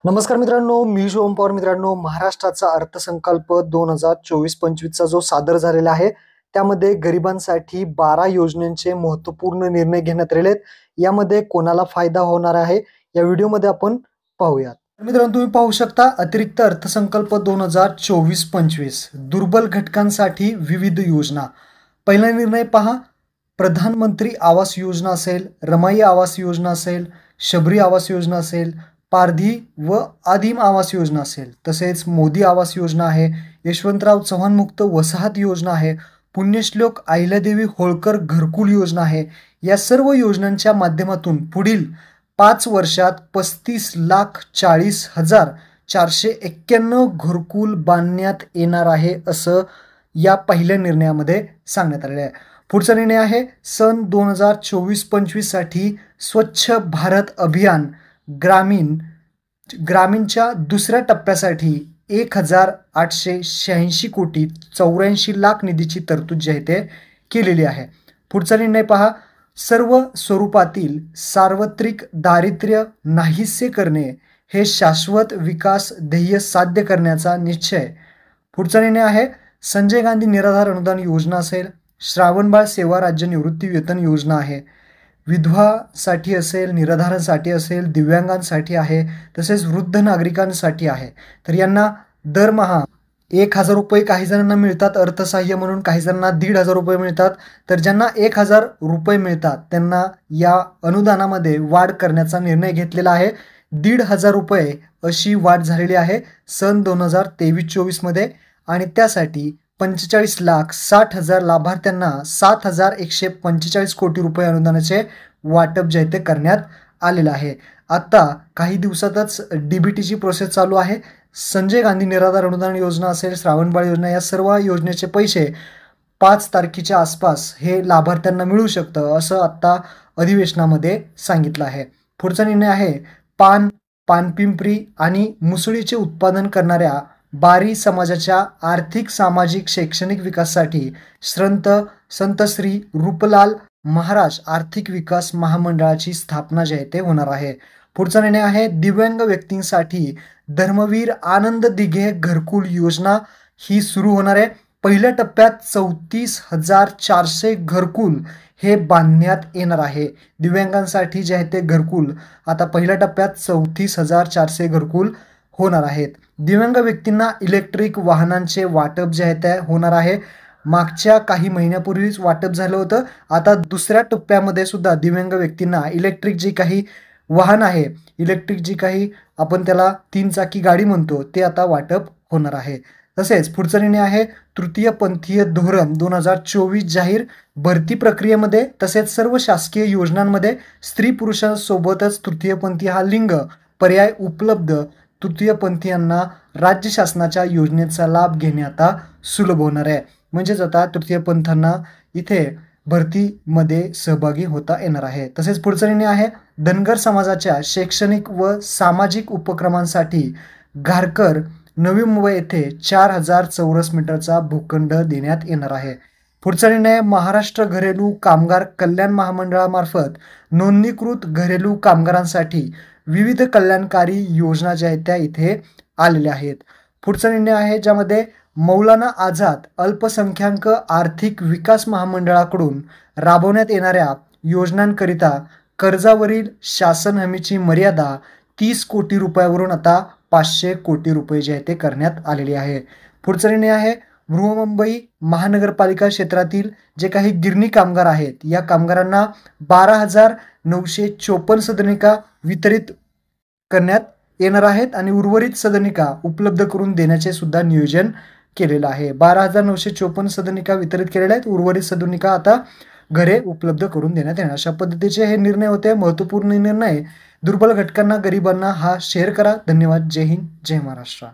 नमस्कार मित्रांनो, मी शिवम पवार. मित्रांनो, महाराष्ट्राचा अर्थसंकल्प 2024-25चा जो सादर झालेला आहे त्यामध्ये गरिबांसाठी 12 योजनांचे महत्त्वपूर्ण निर्णय घेण्यात आलेले आहेत. यामध्ये कोणाला फायदा होणार आहे या व्हिडिओमध्ये आपण पाहूयात. मित्रांनो, तुम्ही पाहू शकता अतिरिक्त अर्थसंकल्प 2024-25 दुर्बल घटकांसाठी विविध योजना. पहिला निर्णय पहा, प्रधानमंत्री आवास योजना असेल, रमाई आवास योजना असेल, शबरी आवास योजना असेल, पारधी व आदिम आवास योजना असेल, तसेच मोदी आवास योजना आहे, यशवंतराव चव्हाण मुक्त वसाहत योजना आहे, पुण्यश्लोक अहिल्यादेवी होळकर घरकुल योजना आहे. या सर्व योजनांच्या माध्यमातून पुढील 5 वर्षात 35,40,491 घरकुल बांधण्यात येणार आहे असं या पहिल्या निर्णयामध्ये सांगण्यात आलेलं आहे. पुढचा निर्णय आहे सन 2024-25 साठी स्वच्छ भारत अभियान ग्रामीणच्या दुसऱ्या टप्प्यासाठी 1,886 कोटी 84 लाख निधीची तरतूद जी आहे ते केलेली आहे. पुढचा निर्णय पहा, सर्व स्वरूपातील सार्वत्रिक दारिद्र्य नाहीसे करणे हे शाश्वत विकास ध्येय साध्य करण्याचा निश्चय. पुढचा निर्णय आहे संजय गांधी निराधार अनुदान योजना असेल, श्रावणबाळ सेवा राज्य निवृत्ती वेतन योजना आहे, विधवासाठी असेल, निराधारांसाठी असेल, दिव्यांगांसाठी आहे, तसेच वृद्ध नागरिकांसाठी आहे. तर यांना दरमहा 1,000 रुपये काही जणांना मिळतात अर्थसहाय्य म्हणून, काही जणांना 1,500 रुपये मिळतात. तर ज्यांना 1,000 रुपये मिळतात त्यांना या अनुदानामध्ये वाढ करण्याचा निर्णय घेतलेला आहे. 1,500 रुपये अशी वाढ झालेली आहे सन 2023-24 मध्ये आणि त्यासाठी 45,60,000 लाभार्थ्यांना 7,145 कोटी रुपये अनुदानाचे वाटप जे आहे ते करण्यात आलेलं आहे. आता काही दिवसातच DBTची प्रोसेस चालू आहे. संजय गांधी निराधार अनुदान योजना असेल, श्रावणबाळ योजना, या सर्व योजनेचे पैसे 5 तारखेच्या आसपास हे लाभार्थ्यांना मिळू शकतं असं आता अधिवेशनामध्ये सांगितलं आहे. पुढचा निर्णय आहे पानपिंपरी आणि मुसळीचे उत्पादन करणाऱ्या बारी समाजाच्या आर्थिक, सामाजिक, शैक्षणिक विकासासाठी संत श्री रूपलाल महाराज आर्थिक विकास महामंडळाची स्थापना जी आहे ते होणार आहे. पुढचा निर्णय आहे दिव्यांग व्यक्तींसाठी धर्मवीर आनंद दिघे घरकुल योजना ही सुरू होणार आहे. पहिल्या टप्प्यात 34,400 घरकुल हे बांधण्यात येणार आहे. दिव्यांगांसाठी जे आहे ते घरकुल आता पहिल्या टप्प्यात 34,400 घरकुल होणार आहेत. दिव्यांग व्यक्तींना इलेक्ट्रिक वाहनांचे वाटप जे आहे ते होणार आहे. मागच्या काही महिन्यापूर्वीच वाटप झालं होतं. आता दुसऱ्या टप्प्यामध्ये सुद्धा दिव्यांग व्यक्तींना इलेक्ट्रिक जी काही वाहन आहे, इलेक्ट्रिक जी काही आपण त्याला 3 चाकी गाडी म्हणतो, ते आता वाटप होणार आहे. तसेच पुढचा निर्णय आहे तृतीयपंथीय धोरण 2024 जाहीर भरती प्रक्रियेमध्ये तसेच सर्व शासकीय योजनांमध्ये स्त्री पुरुषांसोबतच तृतीयपंथी हा लिंग पर्याय उपलब्ध. तृतीयपंथीयांना राज्य शासनाच्या योजनेचा लाभ घेणे आता सुलभ होणार आहे. म्हणजेच आता तृतीयपंथांना इथे भरतीमध्ये सहभागी होता येणार आहे. तसेच पुढचा निर्णय आहे धनगर समाजाच्या शैक्षणिक व सामाजिक उपक्रमांसाठी घारकर नवी मुंबई येथे 4,000 चौरस मीटरचा भूखंड देण्यात येणार आहे. पुढचा निर्णय महाराष्ट्र घरेलू कामगार कल्याण महामंडळामार्फत नोंदणीकृत घरेलू कामगारांसाठी विविध कल्याणकारी योजना ज्या आहेत त्या इथे आलेल्या आहेत. पुढचा निर्णय आहे ज्यामध्ये मौलाना आझाद अल्पसंख्याक आर्थिक विकास महामंडळाकडून राबवण्यात येणाऱ्या योजनांकरिता कर्जावरील शासन हमीची मर्यादा 30 कोटी रुपयावरून आता 500 कोटी रुपये जे आहे ते करण्यात आलेली आहे. पुढचा निर्णय आहे बृहन्मुंबई महानगरपालिका क्षेत्रातील जे काही गिरणी कामगार आहेत या कामगारांना 12,954 सदनिका वितरित करण्यात येणार आहेत आणि उर्वरित सदनिका उपलब्ध करून देण्याचे सुद्धा नियोजन केलेलं आहे. 12,954 सदनिका वितरित केलेल्या आहेत, उर्वरित सदनिका आता घरे उपलब्ध करून देण्यात येणार. अशा पद्धतीचे हे निर्णय होते, महत्त्वपूर्ण निर्णय. दुर्बल घटकांना, गरिबांना हा शेअर करा. धन्यवाद. जय हिंद, जय महाराष्ट्र.